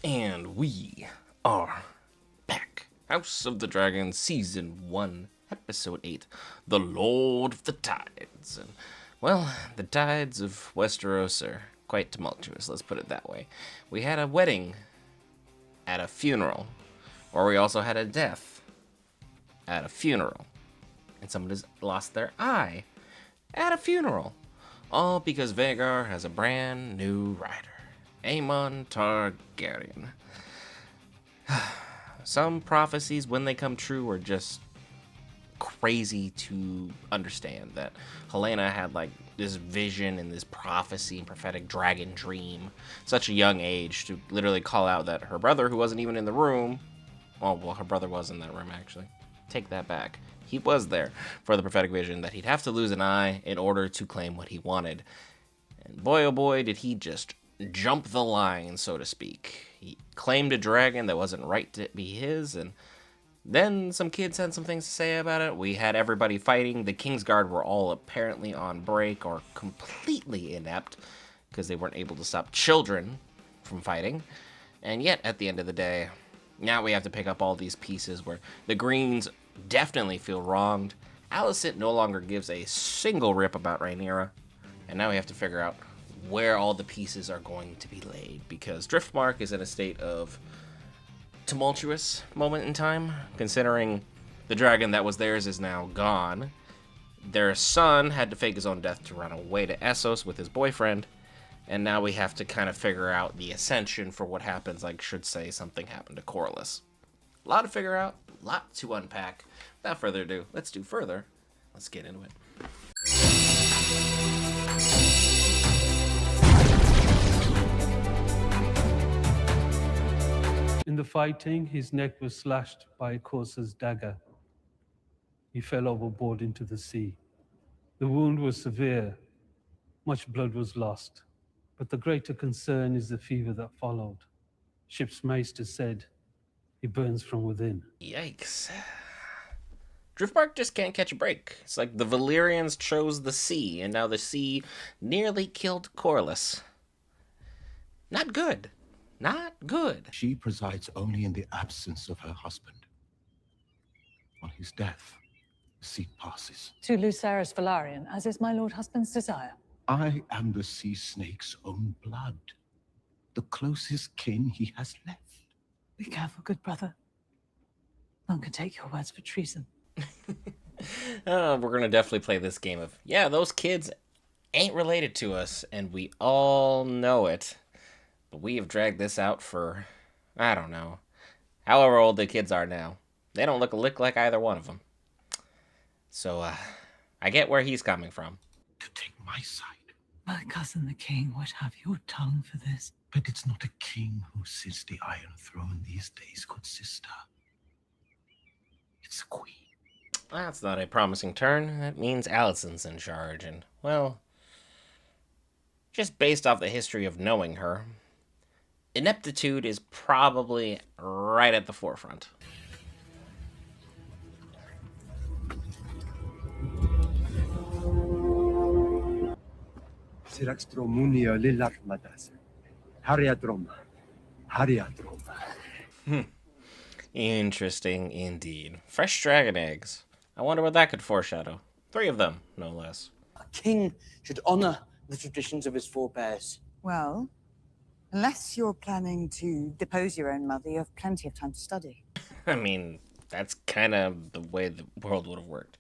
And we are back. House of the Dragon, Season 1, Episode 8, The Lord of the Tides. And, well, the tides of Westeros are quite tumultuous, let's put it that way. We had a wedding at a funeral, or we also had a death at a funeral. And someone has lost their eye at a funeral. All because Vhagar has a brand new rider. Aemon Targaryen. Some prophecies, when they come true, are just crazy to understand. That Helena had like this vision and this prophecy and prophetic dragon dream, such a young age, to literally call out that her brother, who wasn't even in the room, well, her brother was in that room actually. Take that back. He was there for the prophetic vision that he'd have to lose an eye in order to claim what he wanted. And boy, oh boy, did he just jump the line, so to speak. He claimed a dragon that wasn't right to be his, and then some kids had some things to say about it. We had everybody fighting. The Kingsguard were all apparently on break or completely inept because they weren't able to stop children from fighting. And yet, at the end of the day, now we have to pick up all these pieces where the Greens definitely feel wronged. Alicent no longer gives a single rip about Rhaenyra. And now we have to figure out where all the pieces are going to be laid, because Driftmark is in a state of tumultuous moment in time, considering the dragon that was theirs is now gone. Their son had to fake his own death to run away to Essos with his boyfriend, and now we have to kind of figure out the ascension for what happens, like should say something happened to Corlys. A lot to figure out, a lot to unpack. Without further ado, let's do further. Let's get into it. In the fighting, his neck was slashed by a courser's dagger. He fell overboard into the sea. The wound was severe. Much blood was lost. But the greater concern is the fever that followed. Ship's maester said, he burns from within. Yikes. Driftmark just can't catch a break. It's like the Valyrians chose the sea, and now the sea nearly killed Corlys. Not good. Not good. She presides only in the absence of her husband. On his death, the seat passes. To Lucerys Velaryon, as is my lord husband's desire. I am the sea snake's own blood, the closest kin he has left. Be careful, good brother. None can take your words for treason. We're going to definitely play this game of, yeah, those kids ain't related to us, and we all know it. But we have dragged this out for, I don't know, however old the kids are now. They don't look a lick like either one of them. So, I get where he's coming from. To take my side. My cousin the king would have your tongue for this. But it's not a king who sits the Iron Throne these days, good sister. It's a queen. That's not a promising turn. That means Alicent's in charge, and, well, just based off the history of knowing her, ineptitude is probably right at the forefront. Interesting indeed. Fresh dragon eggs. I wonder what that could foreshadow. 3 of them, no less. A king should honor the traditions of his forebears. Well, unless you're planning to depose your own mother, you have plenty of time to study. I mean, that's kind of the way the world would have worked.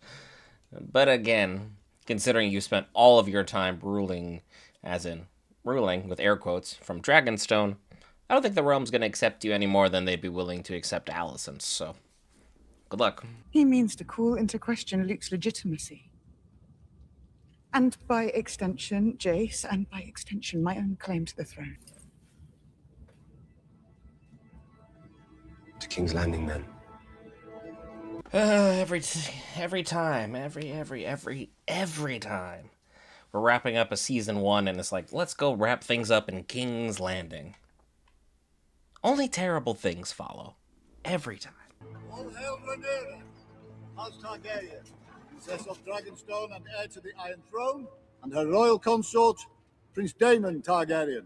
But again, considering you spent all of your time ruling, as in ruling with air quotes, from Dragonstone, I don't think the realm's going to accept you any more than they'd be willing to accept Alicent's, so good luck. He means to call into question Luke's legitimacy. And by extension, Jace, and by extension, my own claim to the throne. To King's Landing, then. Every time. We're wrapping up a season 1, and it's like, let's go wrap things up in King's Landing. Only terrible things follow. Every time. All hail Rhaenyra, House Targaryen, Princess of Dragonstone and heir to the Iron Throne, and her royal consort, Prince Daemon Targaryen.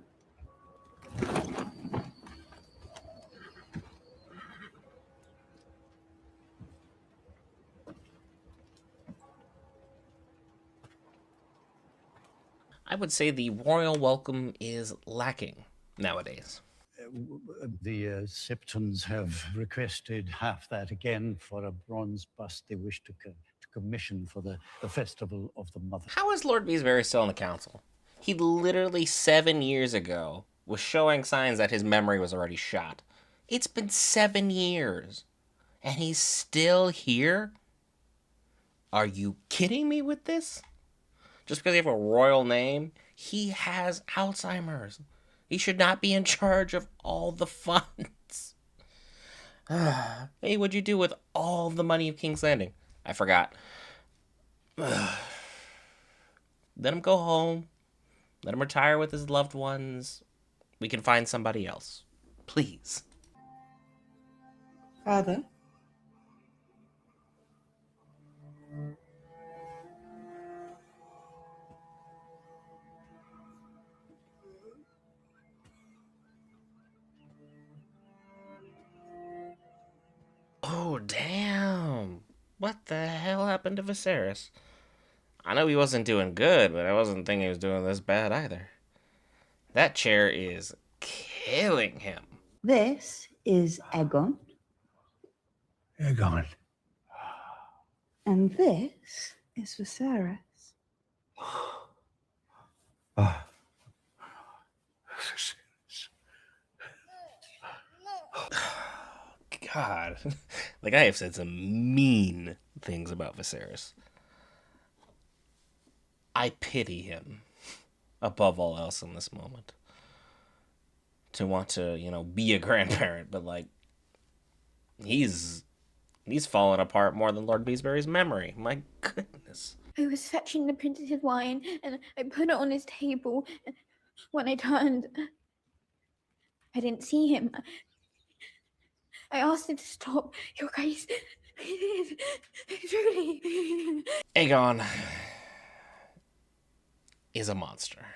would say the royal welcome is lacking nowadays. The Siptons have requested half that again for a bronze bust they wish to commission for the Festival of the Mother. How is Lord Beesbury still in the council? He literally 7 years ago was showing signs that his memory was already shot. It's been 7 years, and he's still here? Are you kidding me with this? Just because you have a royal name, he has Alzheimer's. He should not be in charge of all the funds. Hey, what'd you do with all the money of King's Landing? I forgot. Let him go home. Let him retire with his loved ones. We can find somebody else. Please. Father? Oh, damn. What the hell happened to Viserys? I know he wasn't doing good, but I wasn't thinking he was doing this bad either. That chair is killing him. This is Aegon. Aegon. And this is Viserys. God. Like, I have said some mean things about Viserys. I pity him above all else in this moment. To want to, be a grandparent, but like, he's fallen apart more than Lord Beesbury's memory. My goodness. I was fetching the princess's wine, and I put it on his table. And when I turned, I didn't see him. I asked him to stop. Your Grace, truly. Aegon is a monster.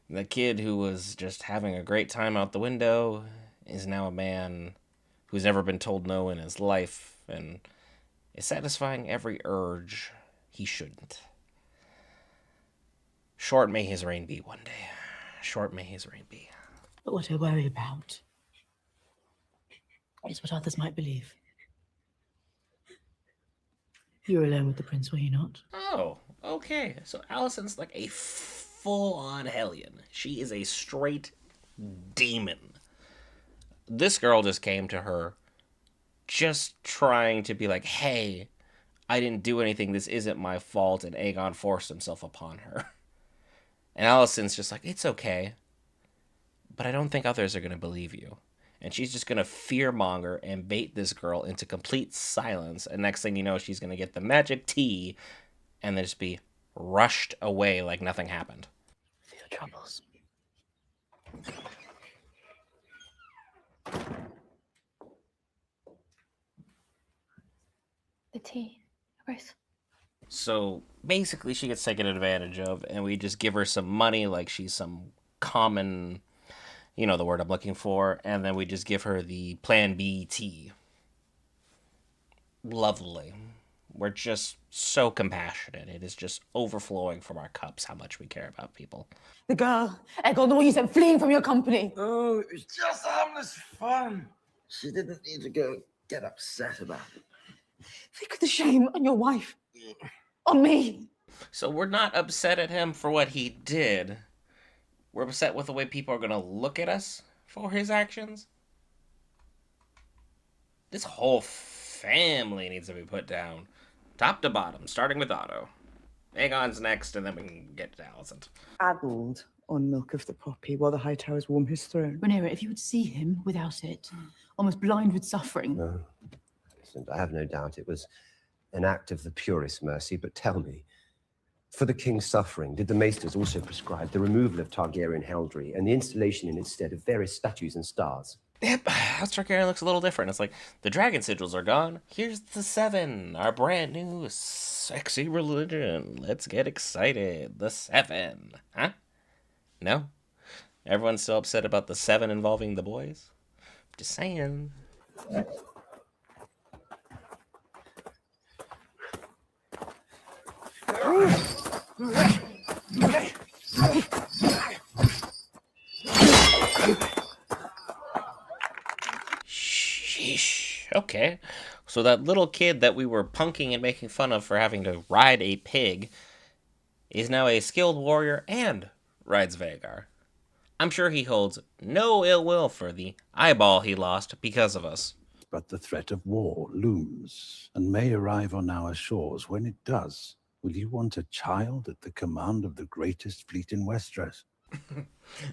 The kid who was just having a great time out the window is now a man who's never been told no in his life and is satisfying every urge he shouldn't. Short may his reign be one day. Short may his reign be. But what I worry about is what others might believe. You were alone with the prince, were you not? Oh, okay. So Alicent's like a full-on hellion. She is a straight demon. This girl just came to her just trying to be like, hey, I didn't do anything. This isn't my fault. And Aegon forced himself upon her. And Alicent's just like, it's okay. But I don't think others are going to believe you. And she's just going to fearmonger and bait this girl into complete silence. And next thing you know, she's going to get the magic tea and then just be rushed away like nothing happened. For your troubles. The tea, Grace. So basically she gets taken advantage of and we just give her some money like she's some common, the word I'm looking for, and then we just give her the Plan B tea. Lovely. We're just so compassionate. It is just overflowing from our cups how much we care about people. The girl, Aegon, the one you sent fleeing from your company. Oh, it was just harmless fun. She didn't need to go get upset about it. Think of the shame on your wife. On me. So we're not upset at him for what he did. We're upset with the way people are going to look at us for his actions. This whole family needs to be put down. Top to bottom, starting with Otto. Aegon's next, and then we can get to Alicent. Addled on milk of the poppy while the High Towers warm his throne. Rhaenyra, if you would see him without it, almost blind with suffering. No. Listen, I have no doubt it was an act of the purest mercy, but tell me, for the king's suffering, did the maesters also prescribe the removal of Targaryen heraldry and the installation in its stead of various statues and stars? Yep, House Targaryen looks a little different. It's like, the dragon sigils are gone. Here's the 7, our brand new sexy religion. Let's get excited. The 7. Huh? No? Everyone's still upset about the 7 involving the boys? Just saying. Okay, so that little kid that we were punking and making fun of for having to ride a pig is now a skilled warrior and rides Vagar. I'm sure he holds no ill will for the eyeball he lost because of us. But the threat of war looms and may arrive on our shores. When it does, will you want a child at the command of the greatest fleet in Westeros?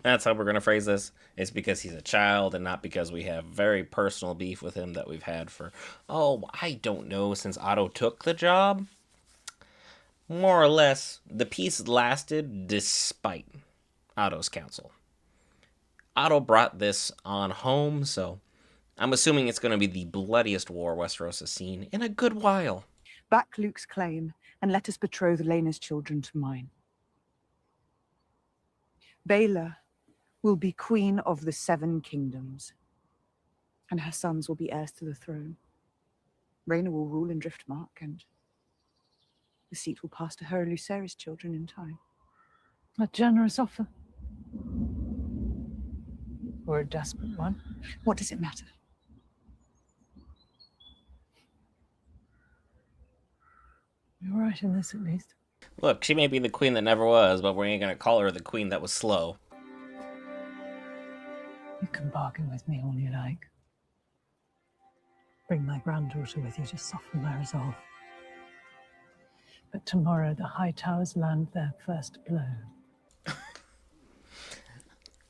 That's how we're going to phrase this. It's because he's a child and not because we have very personal beef with him that we've had for, I don't know, since Otto took the job. More or less, the peace lasted despite Otto's counsel. Otto brought this on home, so I'm assuming it's going to be the bloodiest war Westeros has seen in a good while. Back Luke's claim, and let us betroth Laena's children to mine. Baela will be queen of the 7 kingdoms, and her sons will be heirs to the throne. Rhaena will rule in Driftmark, and the seat will pass to her and Lucera's children in time. A generous offer. Or a desperate one. What does it matter? You're right in this, at least. Look, she may be the queen that never was, but we ain't gonna call her the queen that was slow. You can bargain with me all you like. Bring my granddaughter with you to soften my resolve. But tomorrow the High Towers land their first blow.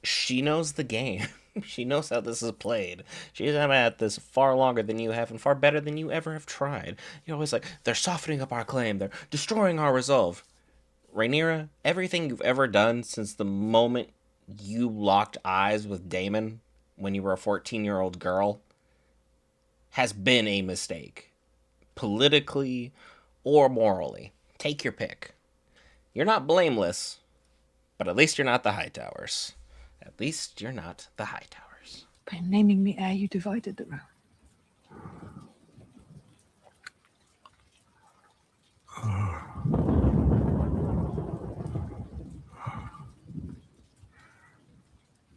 She knows the game. She knows how this is played. She's been at this far longer than you have and far better than you ever have tried. You're always like, they're softening up our claim. They're destroying our resolve. Rhaenyra, everything you've ever done since the moment you locked eyes with Daemon when you were a 14-year-old girl has been a mistake. Politically or morally. Take your pick. You're not blameless, but at least you're not the Hightowers. At least you're not the Hightowers. By naming me heir, you divided the realm.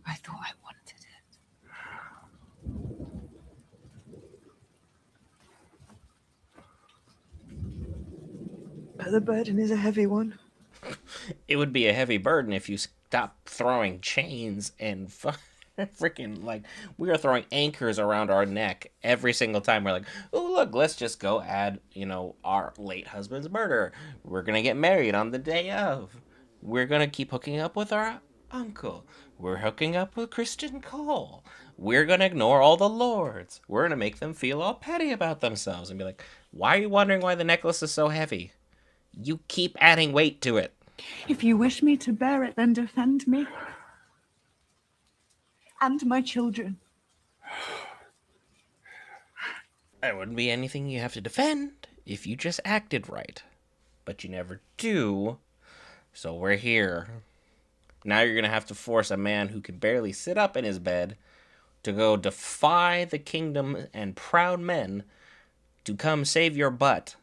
I thought I wanted it. But the burden is a heavy one. It would be a heavy burden if you stopped throwing chains and freaking, like, we are throwing anchors around our neck every single time. We're like, oh, look, let's just go add, our late husband's murder. We're going to get married on the day of. We're going to keep hooking up with our uncle. We're hooking up with Kristen Cole. We're going to ignore all the lords. We're going to make them feel all petty about themselves and be like, why are you wondering why the necklace is so heavy? You keep adding weight to it. If you wish me to bear it, then defend me. And my children. There wouldn't be anything you have to defend if you just acted right. But you never do. So we're here. Now you're going to have to force a man who can barely sit up in his bed to go defy the kingdom and proud men to come save your butt.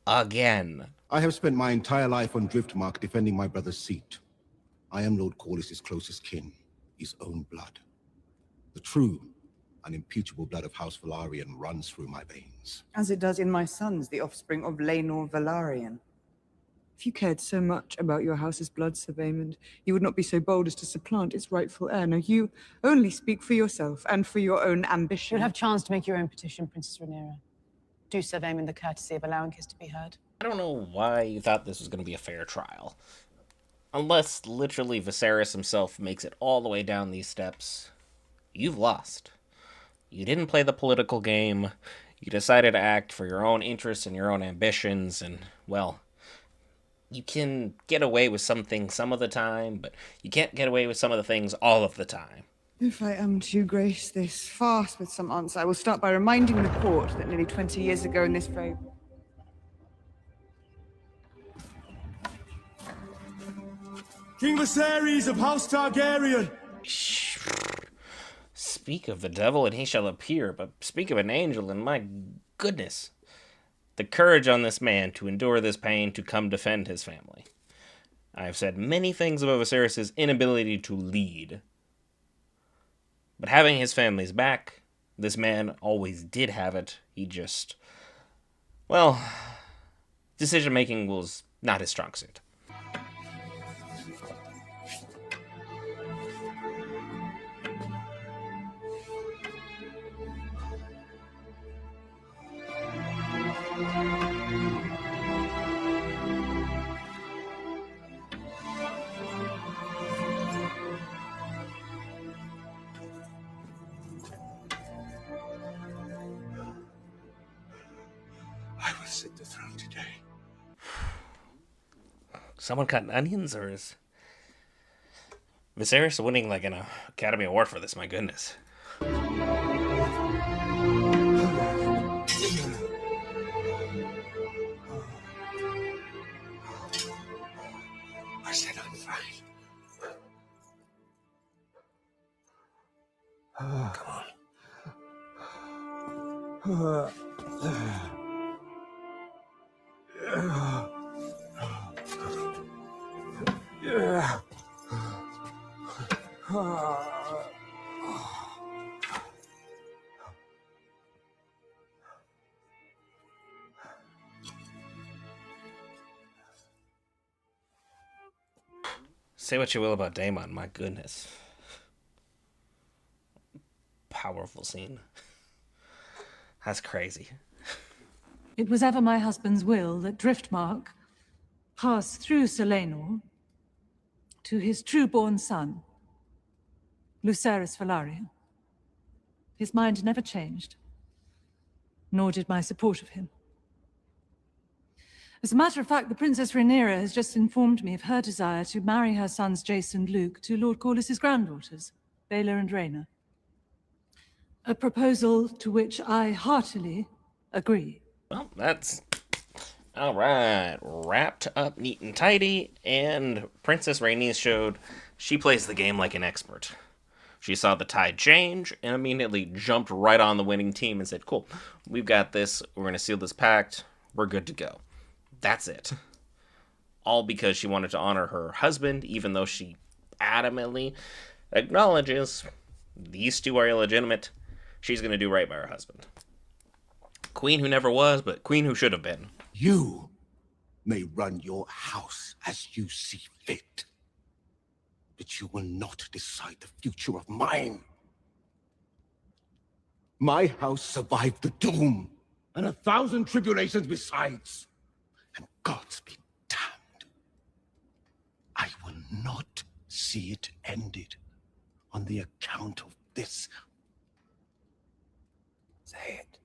Again. I have spent my entire life on Driftmark defending my brother's seat. I am Lord Corlys' closest kin, his own blood. The true, unimpeachable blood of House Velaryon runs through my veins. As it does in my sons, the offspring of Laenor Velaryon. If you cared so much about your house's blood, Sir Vaemond, you would not be so bold as to supplant its rightful heir. No, you only speak for yourself and for your own ambition. You'll have chance to make your own petition, Princess Rhaenyra. Do Sir Vaemond the courtesy of allowing his to be heard. I don't know why you thought this was going to be a fair trial. Unless literally Viserys himself makes it all the way down these steps, you've lost. You didn't play the political game. You decided to act for your own interests and your own ambitions, and, well, you can get away with some things some of the time, but you can't get away with some of the things all of the time. If I am to grace this farce with some answer, I will start by reminding the court that nearly 20 years ago in this very... King Viserys of House Targaryen! Speak of the devil and he shall appear, but speak of an angel and my goodness. The courage on this man to endure this pain to come defend his family. I have said many things about Viserys' inability to lead. But having his family's back, This man always did have it. He just, well, decision making was not his strong suit. I will sit the throne today. Someone cutting onions, or is Viserys winning like an Academy Award for this? My goodness. I said I'm fine. Come on. Say what you will about Daemon, my goodness. Powerful scene. That's crazy. It was ever my husband's will that Driftmark pass through Selenor to his true-born son, Lucerys Velaryon. His mind never changed, nor did my support of him. As a matter of fact, the Princess Rhaenyra has just informed me of her desire to marry her sons Jace and Luke to Lord Corlys's granddaughters, Baela and Rhaena. A proposal to which I heartily agree. Well, that's all right. Wrapped up neat and tidy, and Princess Rhaenys showed she plays the game like an expert. She saw the tide change and immediately jumped right on the winning team and said, cool, we've got this. We're going to seal this pact. We're good to go. That's it. All because she wanted to honor her husband, even though she adamantly acknowledges these two are illegitimate. She's going to do right by her husband. Queen who never was, but queen who should have been. You may run your house as you see fit, but you will not decide the future of mine. My house survived the doom, and 1,000 tribulations besides. And God's be damned. I will not see it ended on the account of this. Say it.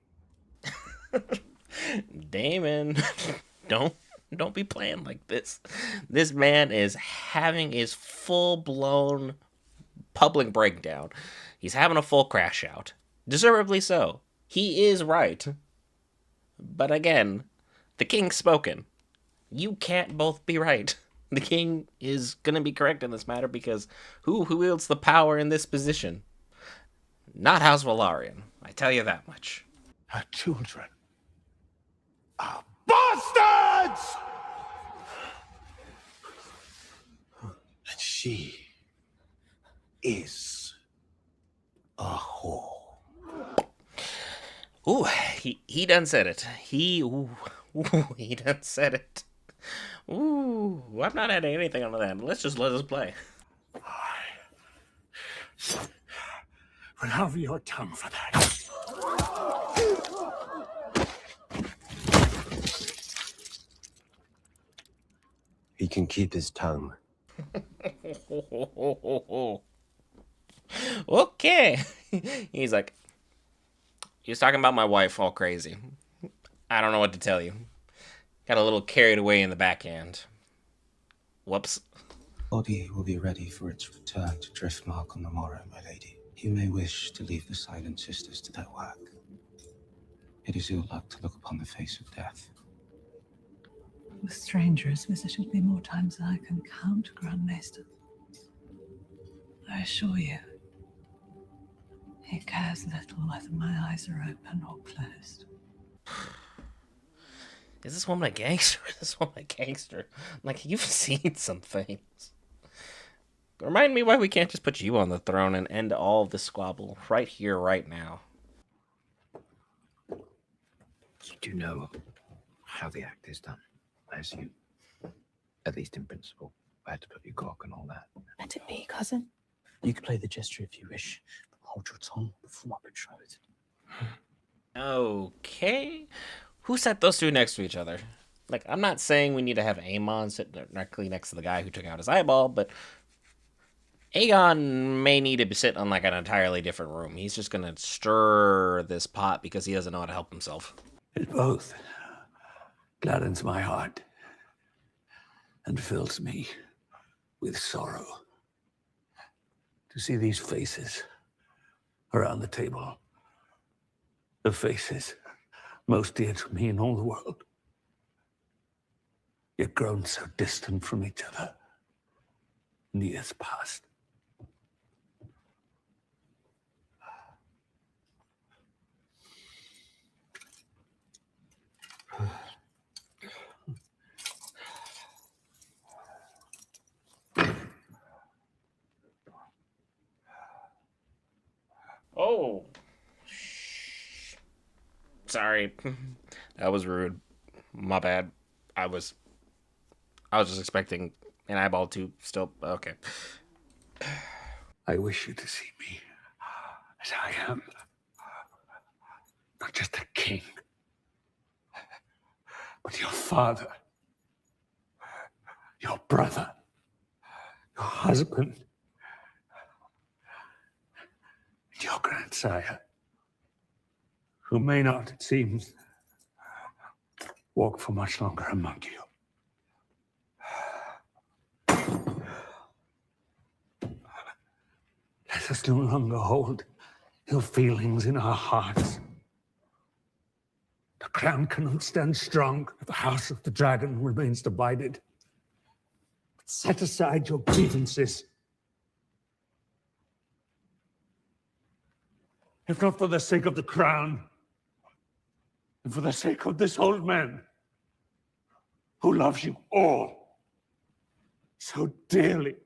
Daemon, don't be playing like this. This man is having his full-blown public breakdown. He's having a full crash out. Deservedly so. He is right. But again, the king's spoken. You can't both be right. The king is going to be correct in this matter because who wields the power in this position? Not House Velaryon. I tell you that much. Her children are bastards! And she is a whore. Ooh, he done said it. He done said it. Ooh, I'm not adding anything onto that. Let's just let us play. Will have your tongue for that. He can keep his tongue. Okay. He's like, he's talking about my wife all crazy. I don't know what to tell you. Got a little carried away in the backhand. Whoops. Body will be ready for its return to Driftmark on the morrow, my lady. You may wish to leave the Silent Sisters to their work. It is your luck to look upon the face of death. The stranger has visited me more times than I can count, Grand Maester. I assure you, he cares little whether my eyes are open or closed. Is this woman a gangster? Is this woman a gangster? Like, you've seen some things. Remind me why we can't just put you on the throne and end all of this squabble right here, right now. You do know how the act is done, I assume. At least in principle. I had to put your cock and all that. Let it be, cousin. You can play the gesture if you wish, but hold your tongue before my betrothed. Okay. Who set those two next to each other? Like, I'm not saying we need to have Aemon sit directly next to the guy who took out his eyeball, but Aegon may need to sit on like an entirely different room. He's just gonna stir this pot because he doesn't know how to help himself. It both gladdens my heart and fills me with sorrow to see these faces around the table. The faces most dear to me in all the world, yet grown so distant from each other in the years past. Oh. Sorry. That was rude. My bad. I was just expecting an eyeball to still... Okay. I wish you to see me as I am. Not just a king, but your father, your brother, your husband, and your grandsire, who may not, it seems, walk for much longer among you. Let us no longer hold ill feelings in our hearts. The crown cannot stand strong if the house of the dragon remains divided. But set aside your grievances. If not for the sake of the crown, and for the sake of this old man, who loves you all so dearly.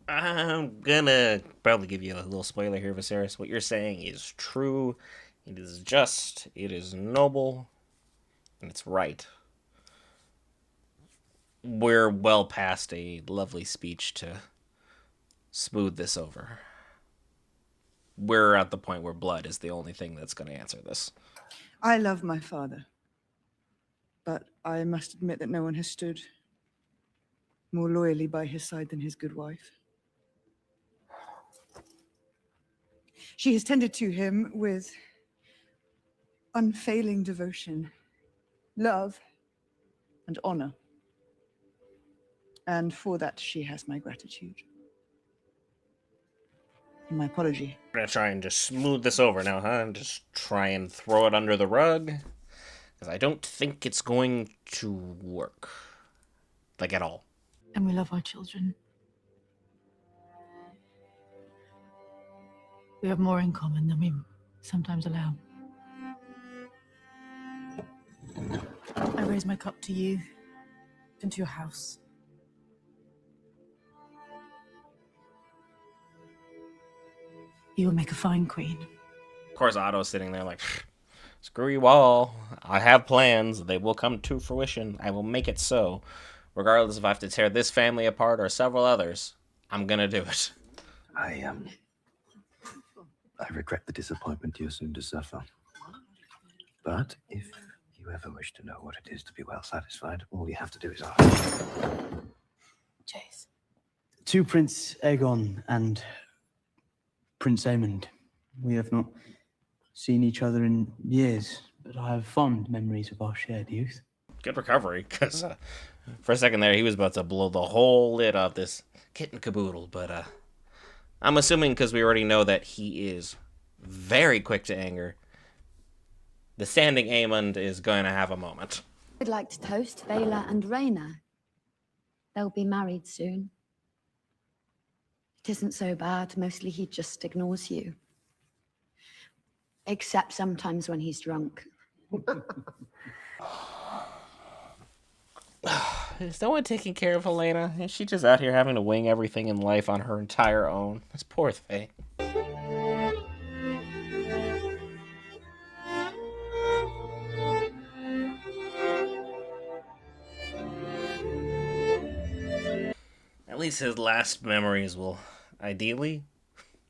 I'm gonna probably give you a little spoiler here, Viserys. What you're saying is true. It is just. It is noble. And it's right. We're well past a lovely speech to smooth this over. We're at the point where blood is the only thing that's going to answer this. I love my father, but I must admit that no one has stood more loyally by his side than his good wife. She has tended to him with unfailing devotion, love, and honor. And for that, she has my gratitude. And my apology. We're going to try and just smooth this over now, huh? And just try and throw it under the rug. Because I don't think it's going to work. Like, at all. And we love our children. We have more in common than we sometimes allow. I raise my cup to you and to your house. You will make a fine queen. Of course, Otto's sitting there like, screw you all. I have plans. They will come to fruition. I will make it so. Regardless if I have to tear this family apart or several others, I'm gonna do it. I regret the disappointment you're soon to suffer. But if you ever wish to know what it is to be well satisfied, all you have to do is ask. Jace. To Prince Aegon and Prince Aemond, we have not seen each other in years, but I have fond memories of our shared youth. Good recovery, because for a second there, he was about to blow the whole lid off this kitten caboodle, but I'm assuming because we already know that he is very quick to anger, the standing Aemond is going to have a moment. I'd like to toast Vela and Rhaena. They'll be married soon. It isn't so bad. Mostly he just ignores you. Except sometimes when he's drunk. Is no one taking care of Helena? Is she just out here having to wing everything in life on her entire own? This poor thing. least his last memories will ideally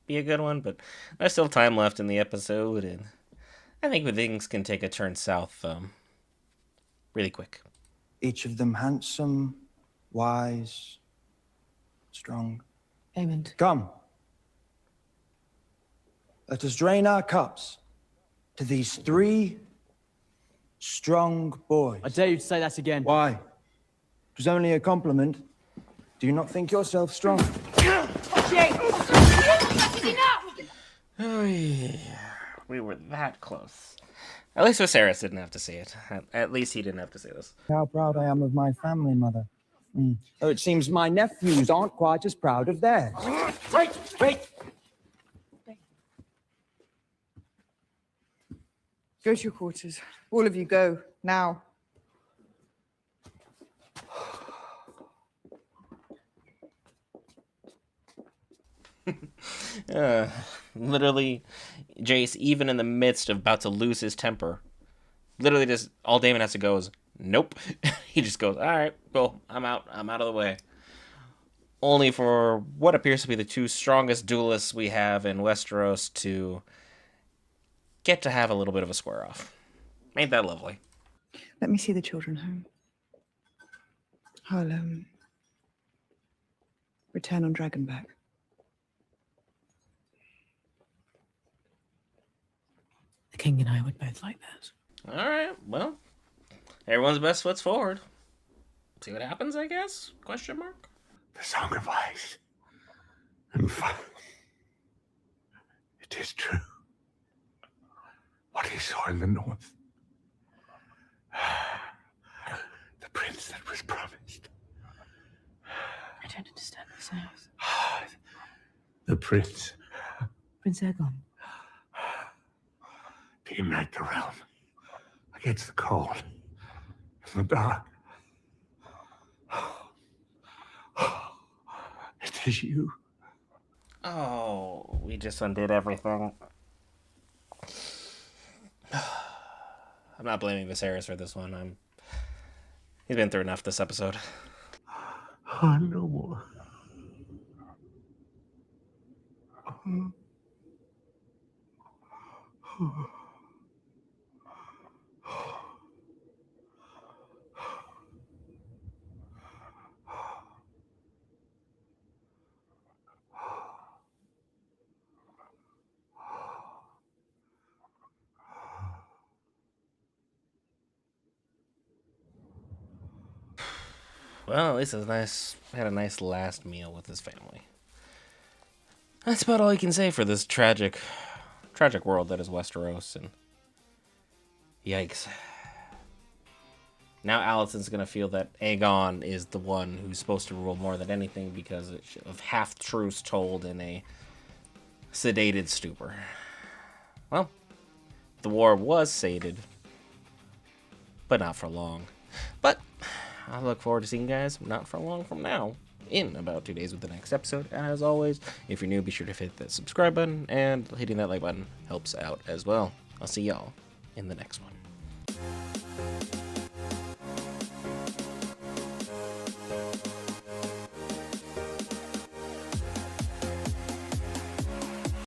be a good one, but there's still time left in the episode, and I think things can take a turn south really quick. Each of them handsome, wise, strong. Aemond. Come. Let us drain our cups to these 3 strong boys. I dare you to say that again. Why? It was only a compliment. Do you not think yourself strong? Oh, yeah. We were that close. At least Viserys didn't have to say it. At least he didn't have to say this. How proud I am of my family, Mother. Though it seems my nephews aren't quite as proud of theirs. Wait! Go to your quarters. All of you go, now. Literally, Jace, even in the midst of about to lose his temper, literally just all Daemon has to go is, nope. He just goes, all right, cool, I'm out of the way. Only for what appears to be the 2 strongest duelists we have in Westeros to get to have a little bit of a square off. Ain't that lovely? Let me see the children home. I'll, return on Dragonback. The king and I would both like that. All right, well, everyone's best foot's forward. See what happens, I guess? Question mark? The Song of Ice and Fire. It is true. What he saw in the north. The prince that was promised. I don't understand this house. The prince Prince Aegon. to unite the realm against the cold and the dark. It is you. Oh, we just undid everything. I'm not blaming Viserys for this one. He's been through enough this episode. Oh, no more. Well, at least had a nice last meal with his family. That's about all you can say for this tragic world that is Westeros, and yikes. Now Alicent's gonna feel that Aegon is the one who's supposed to rule more than anything because of half-truths told in a sedated stupor. Well, the war was sated, but not for long. But I look forward to seeing you guys not for long from now, in about 2 days with the next episode. And as always, if you're new, be sure to hit that subscribe button, and hitting that like button helps out as well. I'll see y'all in the next one.